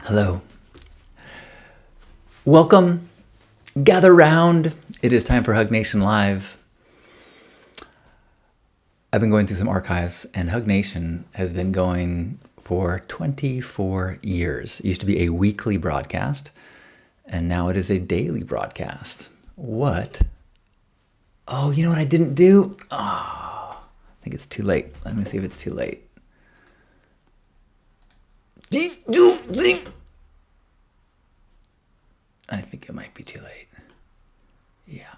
Hello. Welcome. Gather round. It is time for Hug Nation Live. I've been going through some archives, and Hug Nation has been going for 24 years. It used to be a weekly broadcast, and now it is a daily broadcast. What? Oh, you know what I didn't do? Oh, I think it's too late. Let me see if it's too late. I think it might be too late. Yeah.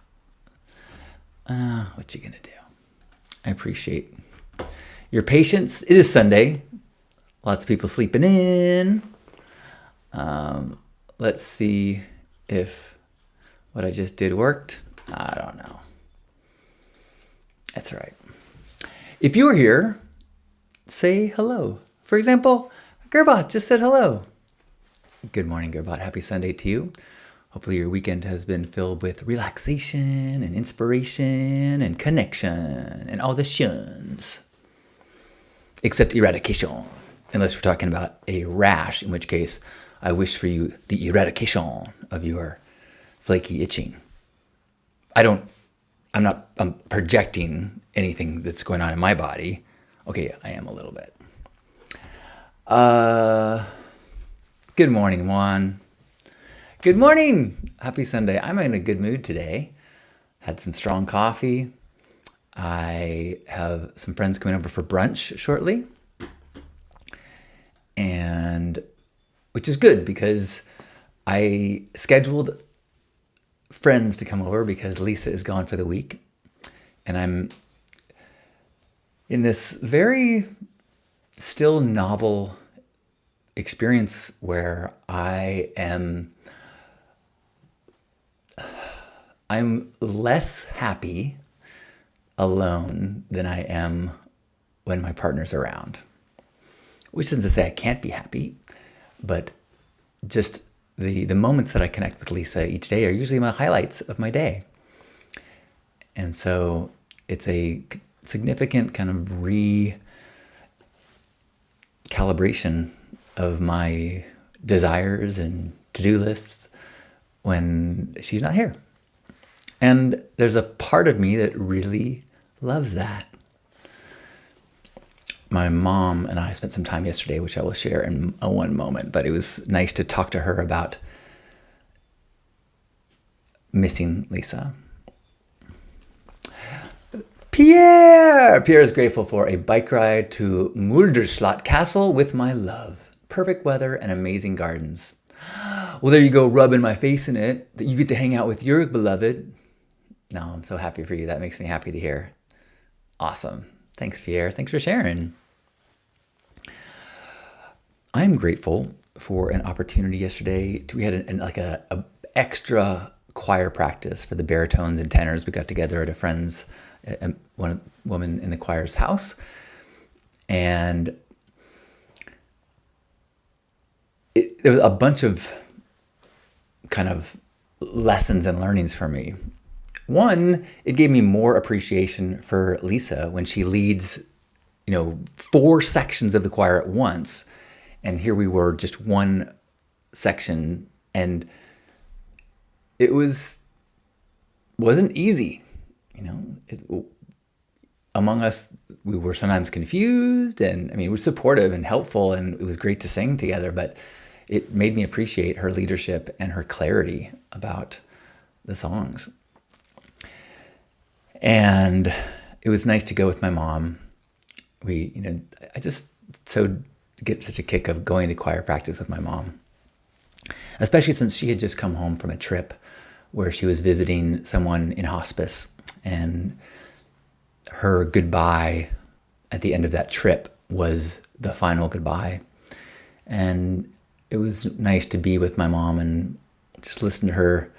What you gonna do? I appreciate your patience. It is Sunday. Lots of people sleeping in. Let's see if what I just did worked. I don't know. That's all right. If you were here, say hello. For example, Gerbot just said hello. Good morning, Gerbot. Happy Sunday to you. Hopefully your weekend has been filled with relaxation and inspiration and connection and all the shuns. Except eradication. Unless we're talking about a rash, in which case I wish for you the eradication of your flaky itching. I'm projecting anything that's going on in my body. Okay, I am a little bit. Good morning, Juan. Good morning. Happy Sunday. I'm in a good mood today. Had some strong coffee. I have some friends coming over for brunch shortly. And which is good because I scheduled friends to come over because Lisa is gone for the week. And I'm in this very still novel experience where I'm less happy alone than I am when my partner's around. Which isn't to say I can't be happy, but just the moments that I connect with Lisa each day are usually my highlights of my day. And so it's a significant kind of recalibration of my desires and to-do lists when she's not here. And there's a part of me that really loves that. My mom and I spent some time yesterday, which I will share in one moment, but it was nice to talk to her about missing Lisa. Pierre is grateful for a bike ride to Mulderslot Castle with my love. Perfect weather and amazing gardens. Well, there you go, rubbing my face in it, that you get to hang out with your beloved. No, I'm so happy for you. That makes me happy to hear. Awesome. Thanks, Pierre. Thanks for sharing. I'm grateful for an opportunity yesterday. We had a extra choir practice for the baritones and tenors. We got together at a friend's, one woman in the choir's house, and there was a bunch of kind of lessons and learnings for me. One, it gave me more appreciation for Lisa when she leads, 4 sections of the choir at once. And here we were, just one section, and it wasn't easy. Among us, we were sometimes confused, and we were supportive and helpful, and it was great to sing together, but it made me appreciate her leadership and her clarity about the songs. And it was nice to go with my mom. I just get such a kick of going to choir practice with my mom, especially since she had just come home from a trip where she was visiting someone in hospice, and her goodbye at the end of that trip was the final goodbye. And it was nice to be with my mom and just listen to her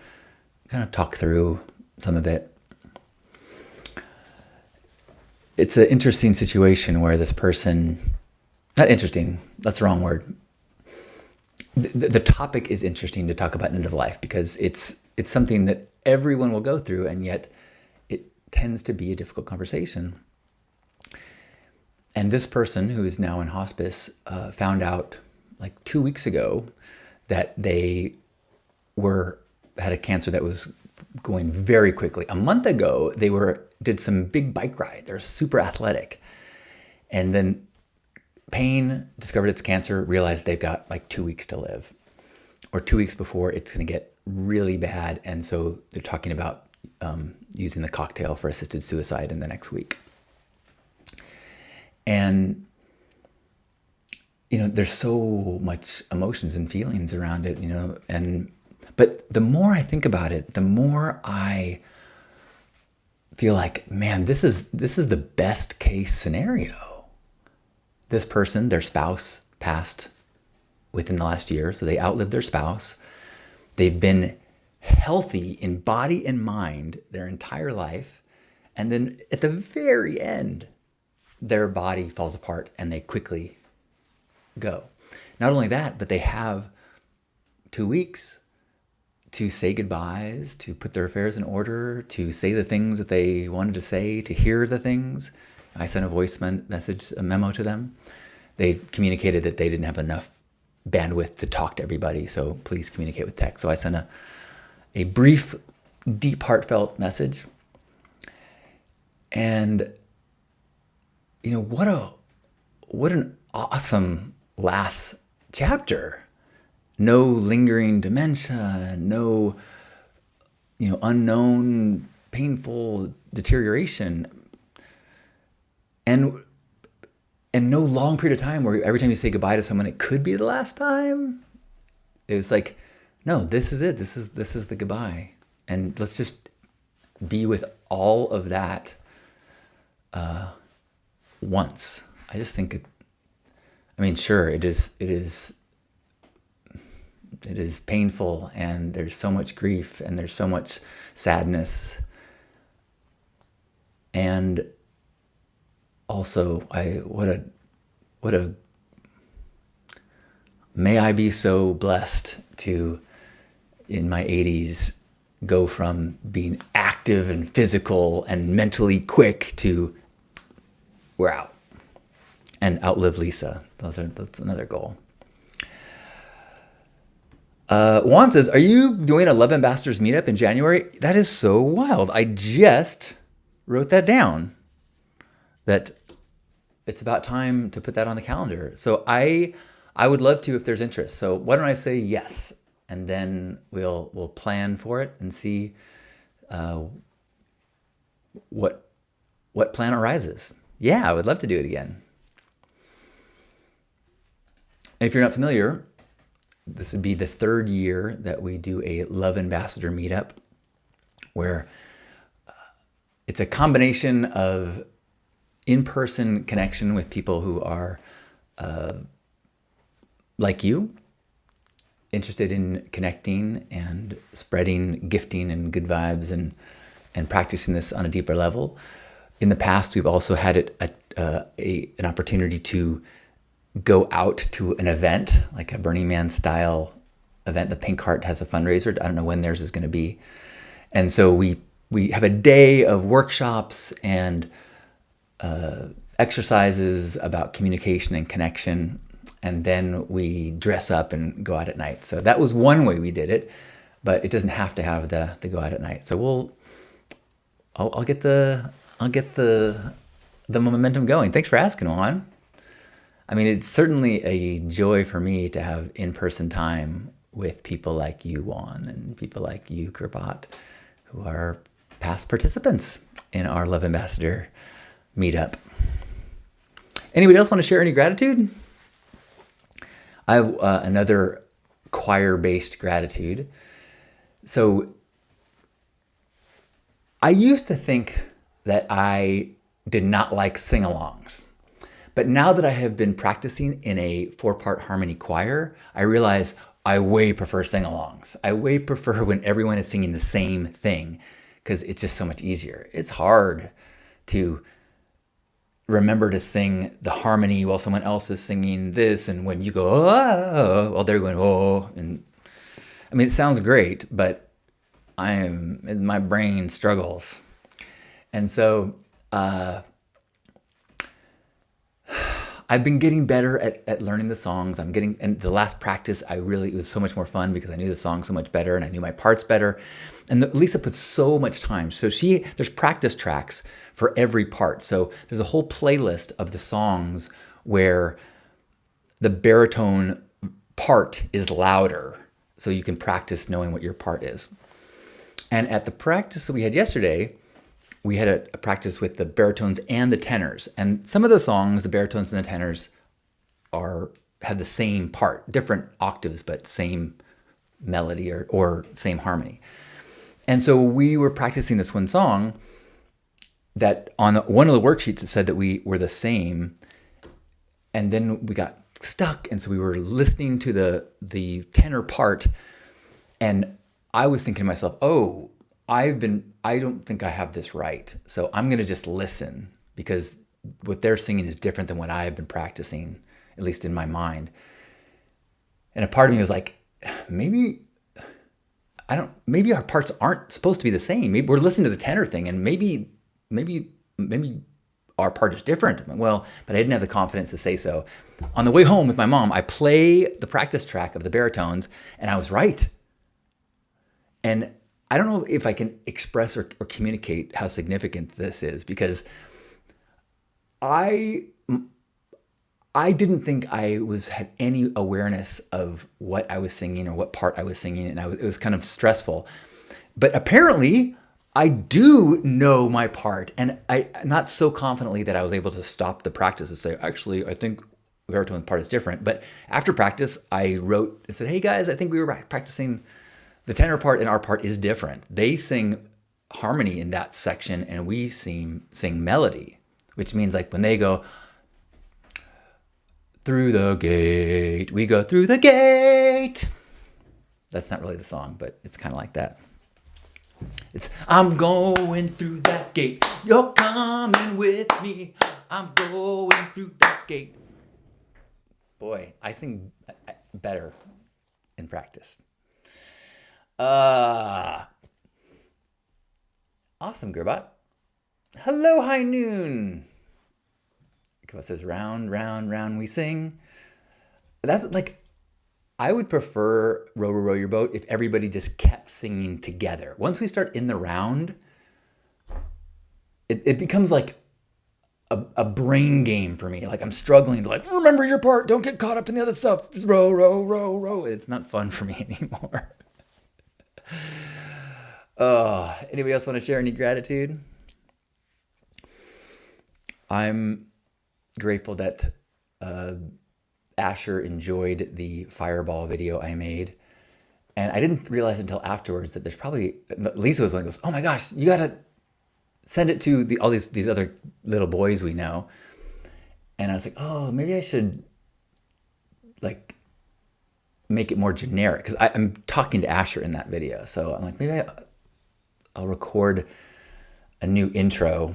kind of talk through some of it. It's an interesting situation where this person, not interesting, that's the wrong word. The topic is interesting to talk about end of life because it's something that everyone will go through, and yet it tends to be a difficult conversation. And this person, who is now in hospice, found out like 2 weeks ago that they had a cancer that was going very quickly. A month ago, they did some big bike ride. They're super athletic. And then pain discovered it's cancer, realized they've got like 2 weeks to live, or 2 weeks before it's going to get really bad. And so they're talking about using the cocktail for assisted suicide in the next week. And, there's so much emotions and feelings around it, but the more I think about it, the more I feel like, man, this is the best case scenario. This person, their spouse, passed within the last year, so they outlived their spouse. They've been healthy in body and mind their entire life, and then at the very end, their body falls apart and they quickly go. Not only that, but they have 2 weeks to say goodbyes, to put their affairs in order, to say the things that they wanted to say, to hear the things. I sent a voice message, a memo to them. They communicated that they didn't have enough bandwidth to talk to everybody, so please communicate with text. So I sent a brief, deep, heartfelt message. And what an awesome last chapter. No lingering dementia, no unknown painful deterioration, and no long period of time where every time you say goodbye to someone it could be the last time. It was like, no, this is it. This is the goodbye, and let's just be with all of that once. I just think sure, it is painful, and there's so much grief, and there's so much sadness, and also what a may I be so blessed to, in my 80s, go from being active and physical and mentally quick to we're out and outlive Lisa. That's another goal. Juan says, are you doing a Love Ambassadors meetup in January? That is so wild. I just wrote that down, that it's about time to put that on the calendar. So I would love to if there's interest. So why don't I say yes, and then we'll plan for it and see what plan arises. Yeah, I would love to do it again. And if you're not familiar, this would be the third year that we do a Love Ambassador meetup, where it's a combination of in-person connection with people who are like you, interested in connecting and spreading gifting and good vibes and practicing this on a deeper level. In the past, we've also had an opportunity to go out to an event, like a Burning Man style event. The Pink Heart has a fundraiser. I don't know when theirs is going to be. And so we have a day of workshops and exercises about communication and connection, and then we dress up and go out at night. So that was one way we did it, but it doesn't have to have the go out at night. So I'll get the momentum going. Thanks for asking, Juan. It's certainly a joy for me to have in-person time with people like you, Juan, and people like you, Kirpat, who are past participants in our Love Ambassador meetup. Anybody else want to share any gratitude? I have another choir-based gratitude. So I used to think that I did not like sing-alongs. But now that I have been practicing in a 4-part harmony choir, I realize I way prefer sing-alongs. I way prefer when everyone is singing the same thing, because it's just so much easier. It's hard to remember to sing the harmony while someone else is singing this, and when you go, oh, while they're going, oh, and it sounds great, but my brain struggles. And so I've been getting better at learning the songs. And the last practice, it was so much more fun because I knew the song so much better and I knew my parts better. And Lisa puts so much time. So there's practice tracks for every part. So there's a whole playlist of the songs where the baritone part is louder. So you can practice knowing what your part is. And at the practice that we had yesterday, we had a practice with the baritones and the tenors. And some of the songs, the baritones and the tenors have the same part, different octaves, but same melody or same harmony. And so we were practicing this one song that on one of the worksheets it said that we were the same. And then we got stuck. And so we were listening to the tenor part. And I was thinking to myself, I don't think I have this right. So I'm going to just listen because what they're singing is different than what I've been practicing, at least in my mind. And a part of me was like, maybe our parts aren't supposed to be the same. Maybe we're listening to the tenor thing and maybe our part is different. Well, but I didn't have the confidence to say so. On the way home with my mom, I play the practice track of the baritones and I was right. And I don't know if I can express or communicate how significant this is because I didn't think I had any awareness of what I was singing or what part I was singing, and it was kind of stressful. But apparently, I do know my part, and not so confidently that I was able to stop the practice and say, actually, I think the baritone part is different. But after practice, I wrote and said, hey guys, I think we were practicing the tenor part and our part is different. They sing harmony in that section and we sing melody, which means like when they go through the gate, we go through the gate. That's not really the song, but it's kind of like that. It's, I'm going through that gate. You're coming with me. I'm going through that gate. Boy, I sing better in practice. Awesome, Gerbot. Hello, High Noon. It says round, round, round we sing. That's like, I would prefer Row, Row, Row Your Boat if everybody just kept singing together. Once we start in the round, it becomes like a brain game for me. Like I'm struggling to like, remember your part, don't get caught up in the other stuff. Just row, row, row, row. It's not fun for me anymore. Anybody else want to share any gratitude? I'm grateful that Asher enjoyed the fireball video I made. And I didn't realize until afterwards that there's probably, Lisa was one who goes, oh my gosh, you got to send it to all these other little boys we know. And I was like, oh, maybe I should like make it more generic because I'm talking to Asher in that video. So I'm like, maybe I'll record a new intro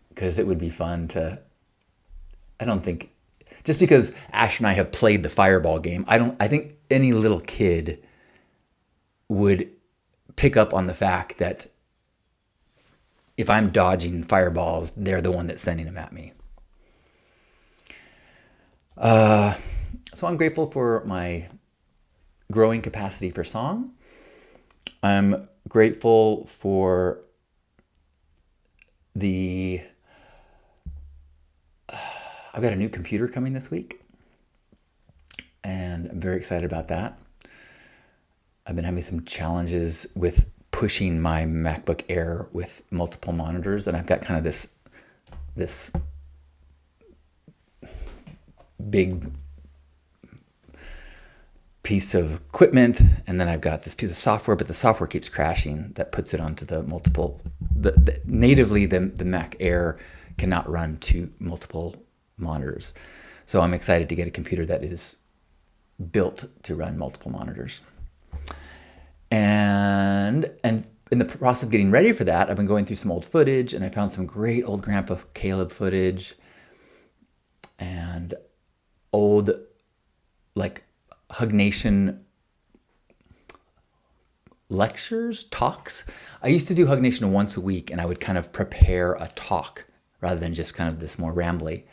because it would be fun to, I don't think, just because Asher and I have played the fireball game, I think any little kid would pick up on the fact that if I'm dodging fireballs, they're the one that's sending them at me. So I'm grateful for my growing capacity for song. I'm grateful for I've got a new computer coming this week, and I'm very excited about that. I've been having some challenges with pushing my MacBook Air with multiple monitors, and I've got kind of this big piece of equipment, and then I've got this piece of software, but the software keeps crashing. That puts it onto the multiple. Natively, the Mac Air cannot run to multiple monitors. So I'm excited to get a computer that is built to run multiple monitors. And in the process of getting ready for that, I've been going through some old footage, and I found some great old Grandpa Caleb footage and old like Hug Nation lectures, talks. I used to do Hug Nation once a week, and I would kind of prepare a talk rather than just kind of this more rambly.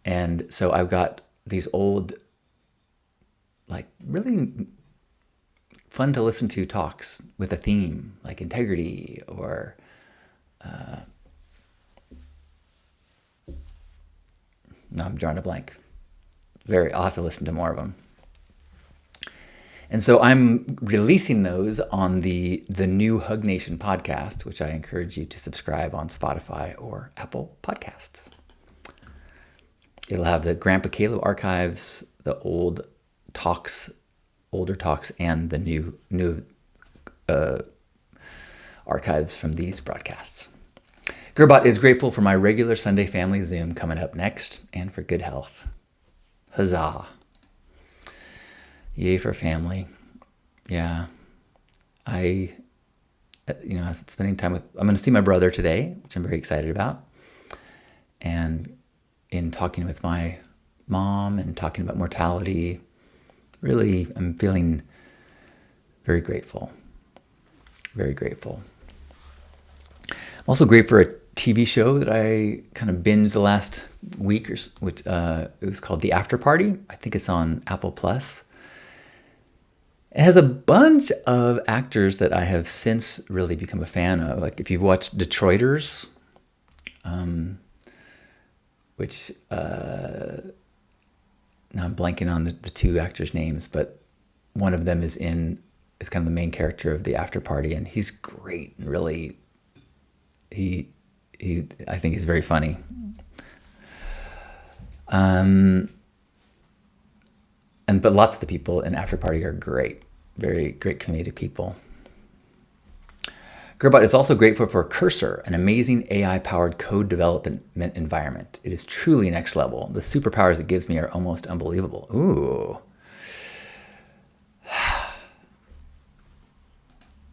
And so I've got these old, like really fun to listen to talks with a theme, like integrity or no, I'm drawing a blank. I'll have to listen to more of them. And so I'm releasing those on the new Hug Nation podcast, which I encourage you to subscribe on Spotify or Apple Podcasts. It'll have the Grandpa Caleb archives, the older talks, and the new archives from these broadcasts. Gerbot is grateful for my regular Sunday family Zoom coming up next and for good health. Huzzah. Yay for family. Yeah. Spending time I'm going to see my brother today, which I'm very excited about. And in talking with my mom and talking about mortality, really, I'm feeling very grateful. Very grateful. I'm also grateful for a TV show that I kind of binged the last week, which it was called The After Party. I think it's on Apple Plus. It has a bunch of actors that I have since really become a fan of. Like if you've watched Detroiters, which now I'm blanking on the two actors' names, but one of them is kind of the main character of The After Party, and he's great and really I think he's very funny. But lots of the people in After Party are great, very great comedic people. Gerbot is also grateful for Cursor, an amazing AI-powered code development environment. It is truly next level. The superpowers it gives me are almost unbelievable. Ooh.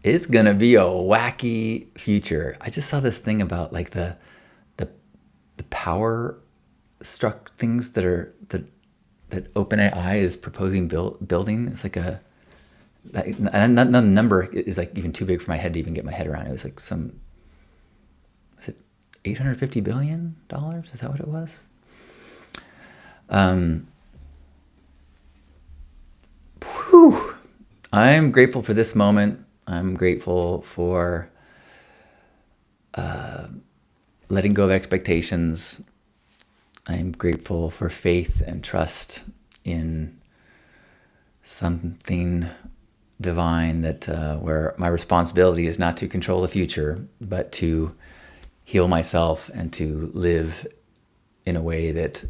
It's gonna be a wacky future. I just saw this thing about like the power struck things that OpenAI is proposing building. It's like the number is like even too big for my head to even get my head around. It was like was it $850 billion? Is that what it was? Whew. I'm grateful for this moment. I'm grateful for letting go of expectations. I'm grateful for faith and trust in something divine where my responsibility is not to control the future, but to heal myself and to live in a way that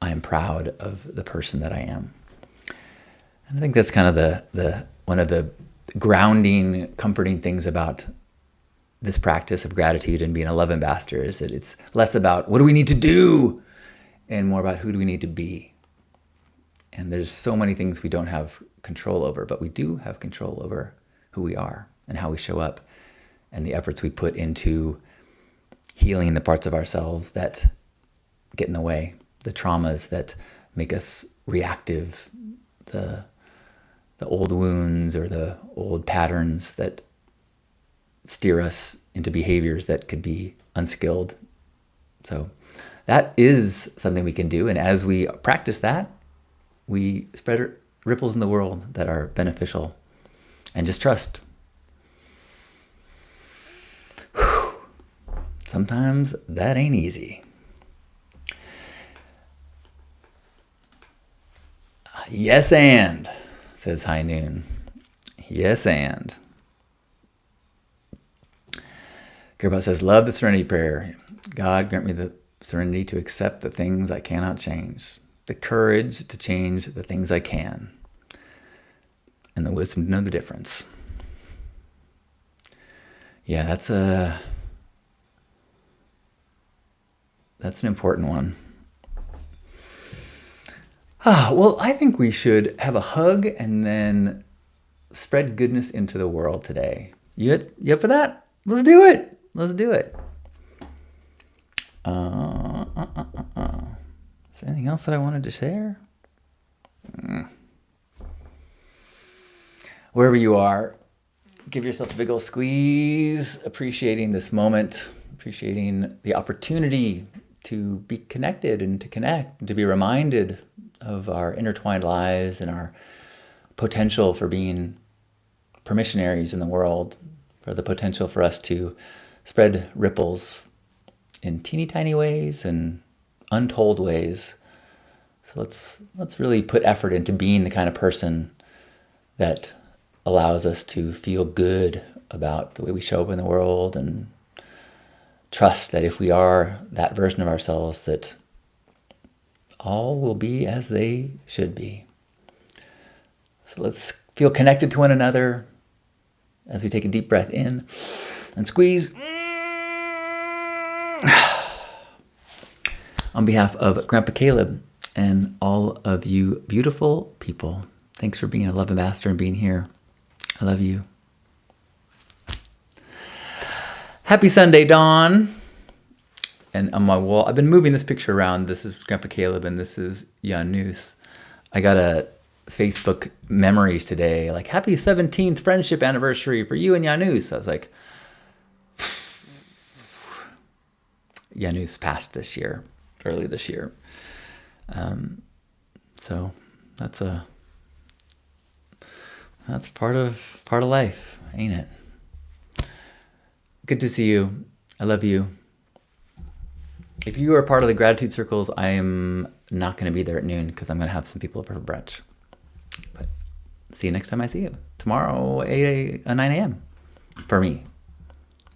I am proud of the person that I am. And I think that's kind of the one of the grounding, comforting things about this practice of gratitude and being a love ambassador is that it's less about what do we need to do and more about who do we need to be. And there's so many things we don't have control over, but we do have control over who we are and how we show up and the efforts we put into healing the parts of ourselves that get in the way, the traumas that make us reactive, the old wounds or the old patterns that steer us into behaviors that could be unskilled. So that is something we can do. And as we practice that, we spread ripples in the world that are beneficial. And just trust. Whew. Sometimes that ain't easy. Yes, and, says High Noon. Yes, and. Gerbot says, love the serenity prayer. God, grant me the serenity to accept the things I cannot change, the courage to change the things I can, and the wisdom to know the difference. Yeah, that's an important one. Well, I think we should have a hug and then spread goodness into the world today. You up for that? Let's do it. Let's do it. Is there anything else that I wanted to share? Wherever you are, give yourself a big old squeeze, appreciating this moment, appreciating the opportunity to be connected and to connect and to be reminded of our intertwined lives and our potential for being permissionaries in the world, for the potential for us to spread ripples in teeny tiny ways and untold ways. So let's really put effort into being the kind of person that allows us to feel good about the way we show up in the world, and trust that if we are that version of ourselves, that all will be as they should be. So let's feel connected to one another as we take a deep breath in and squeeze. On behalf of Grandpa Caleb and all of you beautiful people, thanks for being a love ambassador and being here. I love you. Happy Sunday, Dawn. And on my wall, I've been moving this picture around. This is Grandpa Caleb and this is Janus. I got a Facebook memories today, like happy 17th friendship anniversary for you and Janus. I was like, Janus passed early this year. So that's part of life, ain't it? Good to see you. I love you. If you are part of the gratitude circles, I am not going to be there at noon because I'm going to have some people over for brunch. But see you next time I see you. Tomorrow, 9 a.m. for me.